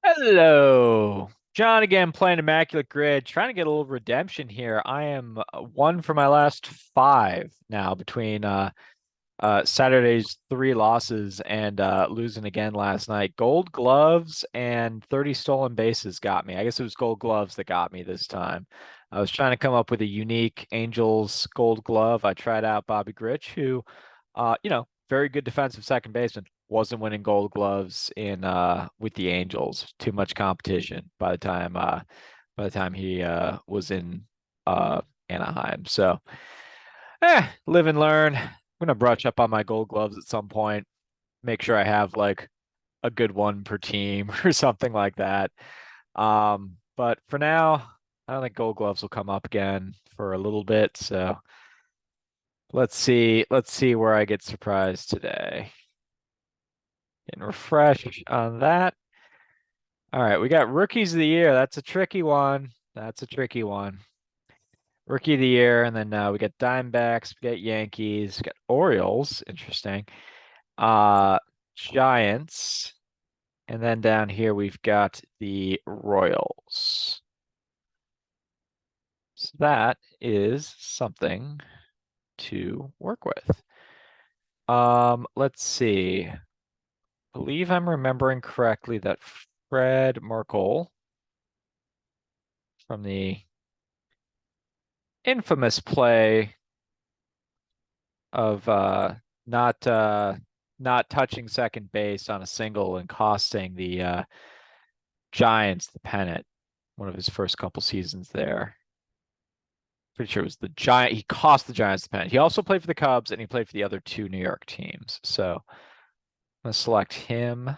Hello. John again playing Immaculate Grid, trying to get a little redemption here. I am one for my last five now between Saturday's three losses and losing again last night. Gold gloves and 30 stolen bases got me. I guess it was gold gloves that got me this time. I was trying to come up with a unique Angels gold glove. I tried out Bobby Grich, who very good defensive second baseman. Wasn't winning gold gloves in with the Angels. Too much competition by the time he was in Anaheim. So live and learn. I'm gonna brush up on my gold gloves at some point. Make sure I have like a good one per team or something like that. But for now, I don't think gold gloves will come up again for a little bit. So let's see where I get surprised today. Getting refresh on that. All right, we got rookies of the year. That's a tricky one. That's a tricky one. Rookie of the year, and then we got Diamondbacks, we got Yankees, we got Orioles. Interesting. Uh, Giants, and then down here we've got the Royals. So that is something to work with. Let's see. I believe I'm remembering correctly that Fred Merkel from the infamous play of not not touching second base on a single and costing the Giants the pennant, one of his first couple seasons there. Pretty sure it was the Giant. He cost the Giants the pennant. He also played for the Cubs and he played for the other two New York teams. So I'm gonna select him.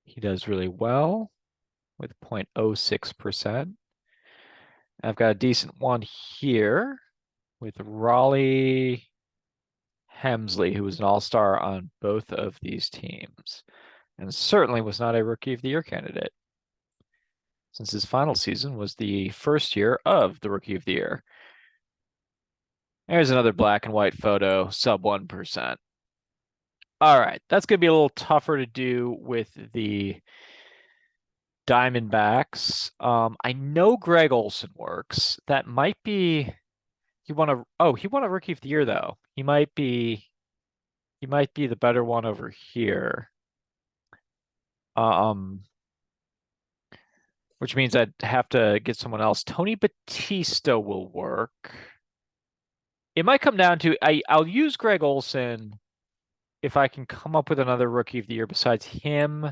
He does really well with 0.06%. I've got a decent one here with Raleigh Hemsley, who was an all-star on both of these teams, and certainly was not a Rookie of the Year candidate, since his final season was the first year of the Rookie of the Year. There's another black and white photo, sub 1%. All right, that's going to be a little tougher to do with the Diamondbacks. I know Greg Olson works. That might be he won a Rookie of the Year though. He might be the better one over here. Um, which means I'd have to get someone else. Tony Batista will work. It might come down to I'll use Greg Olson if I can come up with another Rookie of the Year besides him.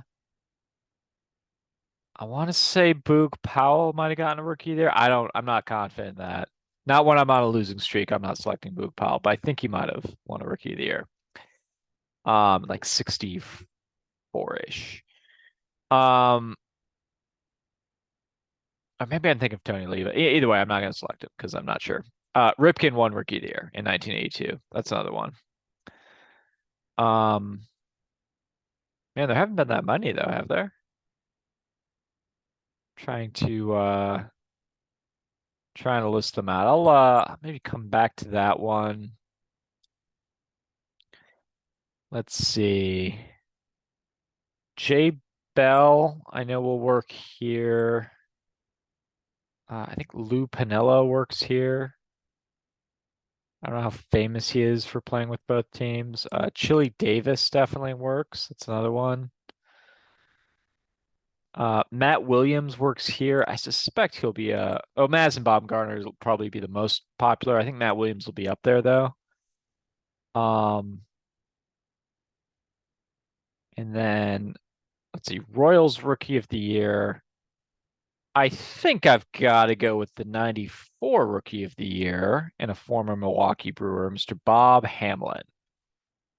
I want to say Boog Powell might have gotten a Rookie there. I'm not confident in that. Not when I'm on a losing streak. I'm not selecting Boog Powell, but I think he might have won a Rookie of the Year. Like 64-ish. Um, or maybe I'm thinking of Tony Leva. Either way, I'm not going to select him because I'm not sure. Ripken won Rookie of the Year in 1982. That's another one. Um, Man, there haven't been that many though, have there? Trying to trying to list them out. I'll maybe come back to that one. Let's see. Jay Bell, I know will work here. I think Lou Pinello works here. I don't know how famous he is for playing with both teams. Chili Davis definitely works. That's another one. Matt Williams works here. I suspect he'll be Madison Bumgarner will probably be the most popular. I think Matt Williams will be up there though. Um, and then let's see, Royals Rookie of the Year. I think I've got to go with the 94 Rookie of the Year and a former Milwaukee Brewer, Mr. Bob Hamlin.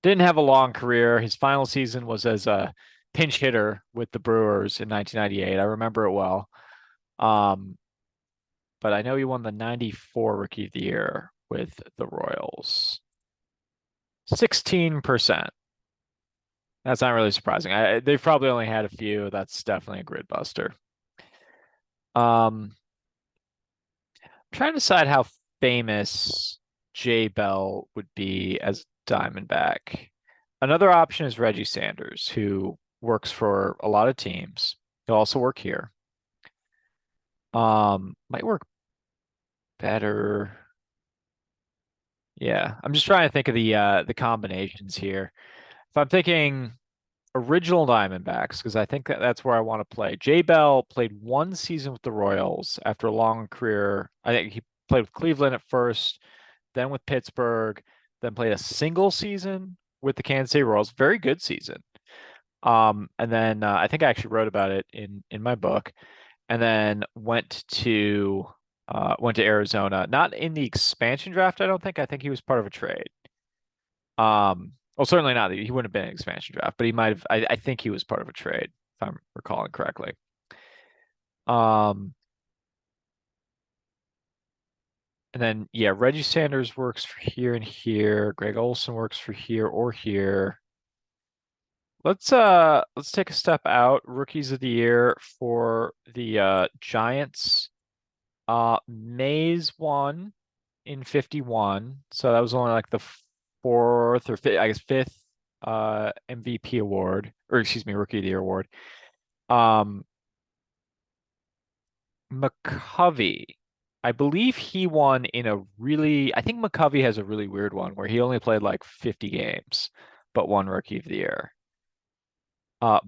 Didn't have a long career. His final season was as a pinch hitter with the Brewers in 1998. I remember it well. Um, but I know he won the 94 Rookie of the Year with the Royals. 16%. That's not really surprising. They've probably only had a few. That's definitely a grid buster. Um, trying to decide how famous Jay Bell would be as Diamondback. Another option is Reggie Sanders, who works for a lot of teams. He'll also work here. Might work better. Yeah, I'm just trying to think of the combinations here. If I'm thinking original Diamondbacks, because I think that that's where I want to play. Jay Bell played one season with the Royals after a long career. I think he played with Cleveland at first, then with Pittsburgh, then played a single season with the Kansas City Royals. Very good season. And then I think I actually wrote about it in my book, and then went to Arizona. Not in the expansion draft, I don't think. I think he was part of a trade. Well, certainly not. He wouldn't have been an expansion draft, but he might have. I think he was part of a trade, if I'm recalling correctly. Um, and then yeah, Reggie Sanders works for here and here. Greg Olson works for here or here. Let's take a step out. Rookies of the year for the Giants. Mays won in 51, so that was only like the fourth or fifth, I guess fifth MVP award, or excuse me, Rookie of the Year award. Um, McCovey, I believe he won in a really, I think McCovey has a really weird one where he only played like 50 games, but won Rookie of the Year.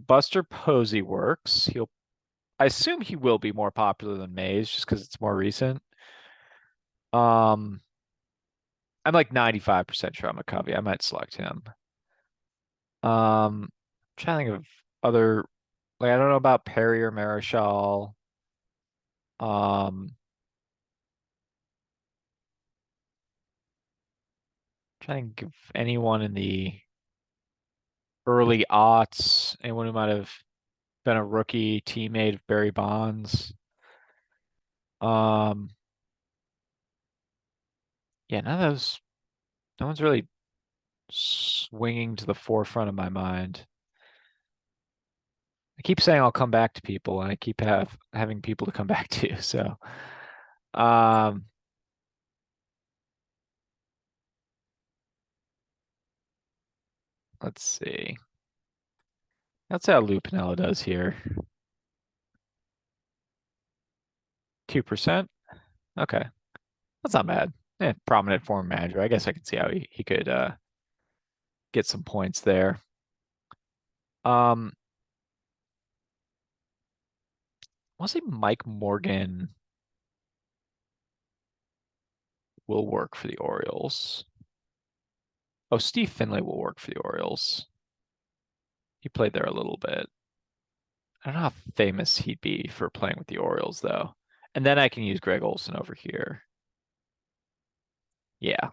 Buster Posey works. I assume he will be more popular than Mays just because it's more recent. Um, I'm like 95% sure on McCovey. I might select him. Trying to think of other, like I don't know about Perry or Marichal. Um, Trying to think of anyone in the early aughts, anyone who might have been a rookie teammate of Barry Bonds. Um, yeah, none of those, no one's really swinging to the forefront of my mind. I keep saying I'll come back to people, and I keep having people to come back to. So, um, let's see. Let's see how Lou Piniella does here. 2%. Okay, that's not bad. Prominent former manager. I guess I can see how he could get some points there. Um, I'll say Mike Morgan will work for the Orioles. Oh, Steve Finley will work for the Orioles. He played there a little bit. I don't know how famous he'd be for playing with the Orioles, though. And then I can use Greg Olson over here. Yeah.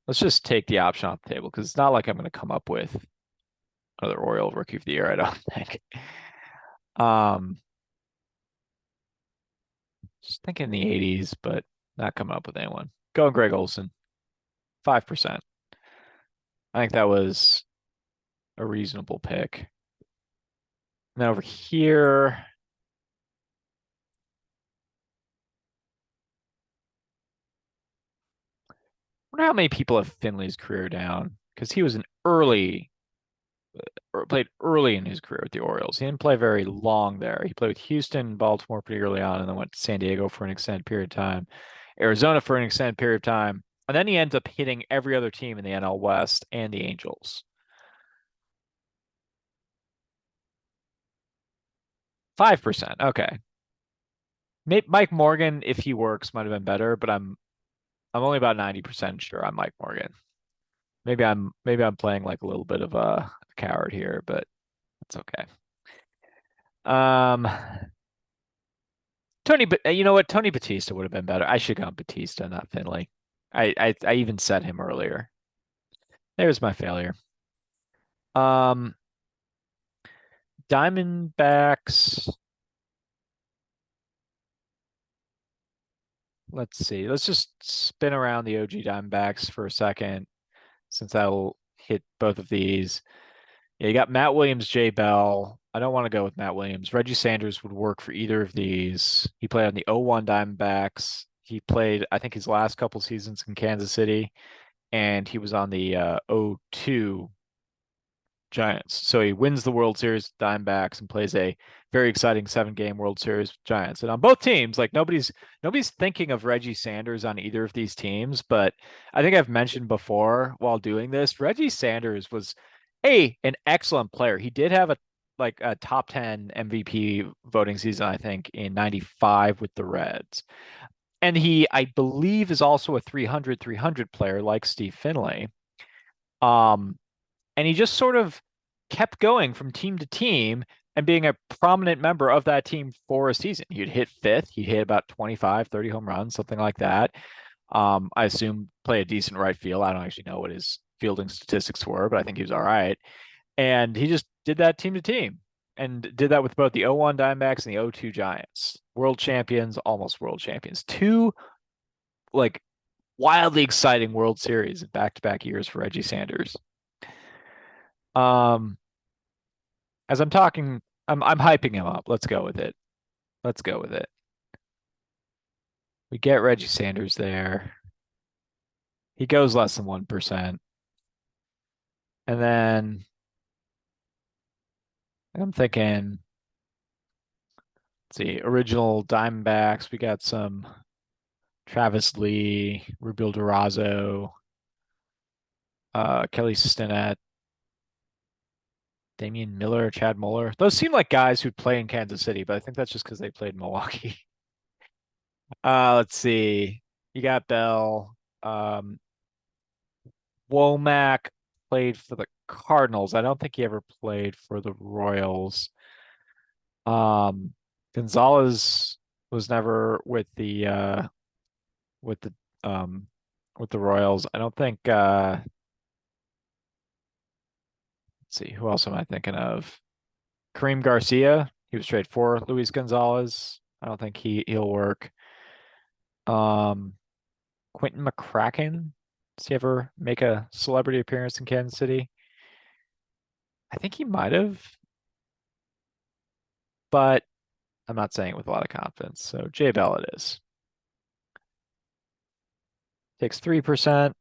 Let's just take the option off the table because it's not like I'm going to come up with another Oriole Rookie of the Year, I don't think. Um, just thinking the 80s, but not coming up with anyone. Going Greg Olson, 5%. I think that was a reasonable pick. And then over here, I wonder how many people have Finley's career down because he was an early, or played early in his career with the Orioles. He didn't play very long there. He played with Houston, Baltimore pretty early on, and then went to San Diego for an extended period of time, Arizona for an extended period of time, and then he ends up hitting every other team in the NL West and the Angels. 5%. Okay. Mike Morgan, if he works, might have been better, but I'm only about 90% sure on Mike Morgan. Maybe I'm playing like a little bit of a coward here, but it's okay. Um, but you know what? Tony Batista would have been better. I should have gone Batista, not Finley. I even said him earlier. There's my failure. Um, Diamondbacks. Let's see. Let's just spin around the OG Diamondbacks for a second, since that'll hit both of these. Yeah, you got Matt Williams, Jay Bell. I don't want to go with Matt Williams. Reggie Sanders would work for either of these. He played on the 01 Diamondbacks. He played, I think, his last couple seasons in Kansas City, and he was on the 02 Giants. So he wins the World Series with Diamondbacks and plays a very exciting 7 game World Series with Giants. And on both teams, like nobody's thinking of Reggie Sanders on either of these teams, but I think I've mentioned before while doing this, Reggie Sanders was an excellent player. He did have a top 10 MVP voting season, I think, in 95 with the Reds. And he, I believe, is also a 300 player like Steve Finley. Um, and he just sort of kept going from team to team and being a prominent member of that team for a season. He'd hit fifth, he'd hit about 25, 30 home runs, something like that. I assume play a decent right field. I don't actually know what his fielding statistics were, but I think he was all right. And he just did that team to team and did that with both the 0-1 Diamondbacks and the 0-2 Giants. World champions, almost world champions. Two like wildly exciting World Series in back-to-back years for Reggie Sanders. Um, as I'm talking, I'm hyping him up. Let's go with it. Let's go with it. We get Reggie Sanders there. He goes less than 1%. And then I'm thinking, let's see, original Diamondbacks. We got some Travis Lee, Rubil Durazo, Kelly Stinnett, Damian Miller, Chad Muller. Those seem like guys who'd play in Kansas City, but I think that's just because they played in Milwaukee. Let's see. You got Bell. Womack played for the Cardinals. I don't think he ever played for the Royals. Um, Gonzalez was never with the um with the Royals. I don't think let's see, who else am I thinking of? Kareem Garcia, he was traded for Luis Gonzalez. I don't think he'll work. Um, Quentin McCracken, does he ever make a celebrity appearance in Kansas City? I think he might have, but I'm not saying it with a lot of confidence. So Jay Bell it is. Takes 3%.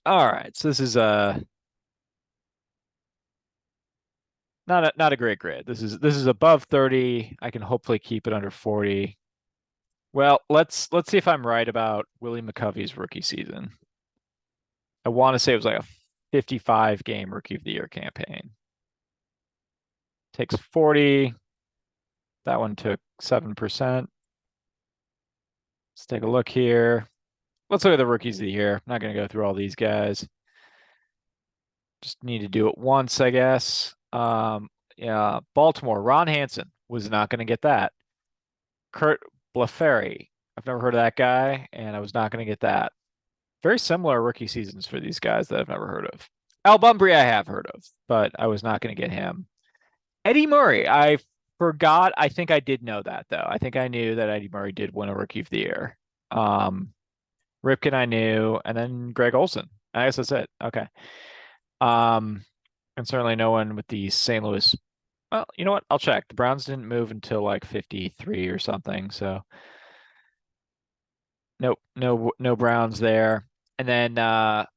All right, so this is not a great grade. This is above 30. I can hopefully keep it under 40. Well, let's see if I'm right about Willie McCovey's rookie season. I want to say it was like a 55 game rookie of the year campaign. Takes 40. That one took 7%. Let's take a look here. Let's look at the rookies of the year. I'm not going to go through all these guys. Just need to do it once, I guess. Yeah, Baltimore, Ron Hansen was not going to get that. Kurt Bleferi, I've never heard of that guy, and I was not going to get that. Very similar rookie seasons for these guys that I've never heard of. Al Bumbry, I have heard of, but I was not going to get him. Eddie Murray, I forgot. I think I did know that though. I think I knew that Eddie Murray did win a Rookie of the Year. Ripken, I knew, and then Greg Olson. I guess that's it. Okay. Um, and certainly no one with the St. Louis. Well, you know what? I'll check. The Browns didn't move until like 53 or something. So nope, no Browns there. And then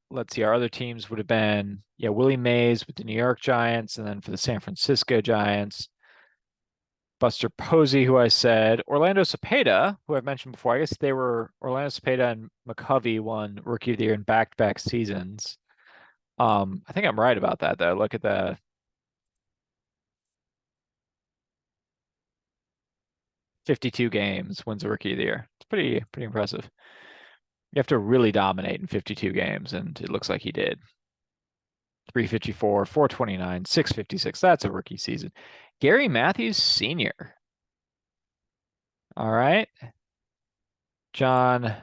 let's see, our other teams would have been Willie Mays with the New York Giants, and then for the San Francisco Giants, Buster Posey, who I said, Orlando Cepeda, who I've mentioned before. I guess they were Orlando Cepeda and McCovey won Rookie of the Year in back-to-back seasons. I think I'm right about that though. Look at the 52 games, wins a Rookie of the Year. It's pretty impressive. You have to really dominate in 52 games, and it looks like he did. 354, 429, 656. That's a rookie season. Gary Matthews Sr. All right. John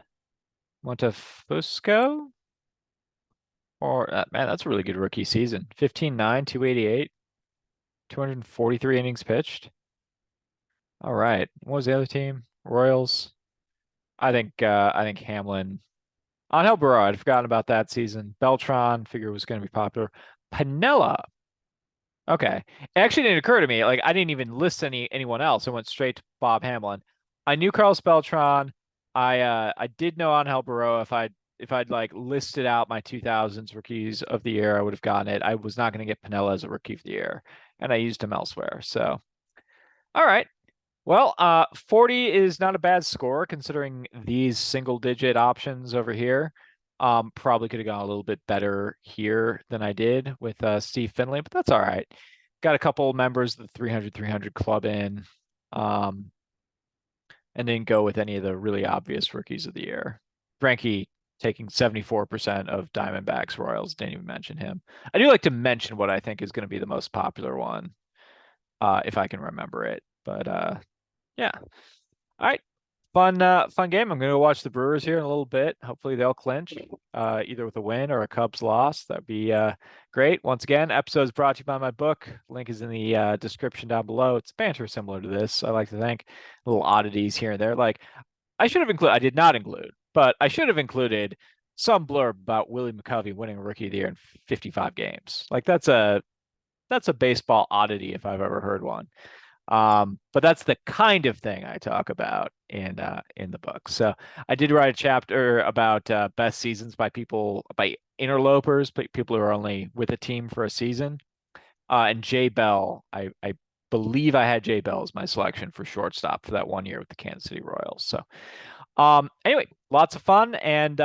Montefusco. Or man, that's a really good rookie season. 15-9, 288, 243 innings pitched. All right. What was the other team? Royals. I think Hamlin. Angel Burrow, I'd forgotten about that season. Beltran, figure was going to be popular. Pinella. Okay. It actually didn't occur to me. Like I didn't even list anyone else. I went straight to Bob Hamlin. I knew Carlos Beltran. I did know Angel Burrow if I'd like listed out my 2000s rookies of the year, I would have gotten it. I was not going to get Pinella as a rookie of the year, and I used him elsewhere. So, all right. Well, 40 is not a bad score considering these single digit options over here. Probably could have gone a little bit better here than I did with Steve Finley, but that's all right. Got a couple members of the 300 club in, um, and didn't go with any of the really obvious rookies of the year. Frankie taking 74% of Diamondbacks Royals. Didn't even mention him. I do like to mention what I think is going to be the most popular one, if I can remember it. But yeah. All right. Fun game. I'm gonna go watch the Brewers here in a little bit. Hopefully they'll clinch, either with a win or a Cubs loss. That'd be great. Once again, episode is brought to you by my book. Link is in the description down below. It's banter similar to this. I like to think little oddities here and there. Like I should have included, I did not include, but I should have included some blurb about Willie McCovey winning Rookie of the Year in 55 games. Like that's a baseball oddity if I've ever heard one. But that's the kind of thing I talk about in the book. So I did write a chapter about best seasons by people by interlopers, but people who are only with a team for a season. And Jay Bell, I believe I had Jay Bell as my selection for shortstop for that 1 year with the Kansas City Royals. So anyway, lots of fun and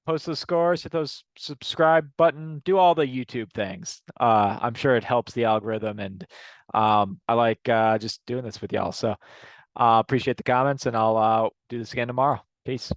post those scores, hit those subscribe button, do all the YouTube things. I'm sure it helps the algorithm and I like just doing this with y'all. So appreciate the comments and I'll do this again tomorrow. Peace.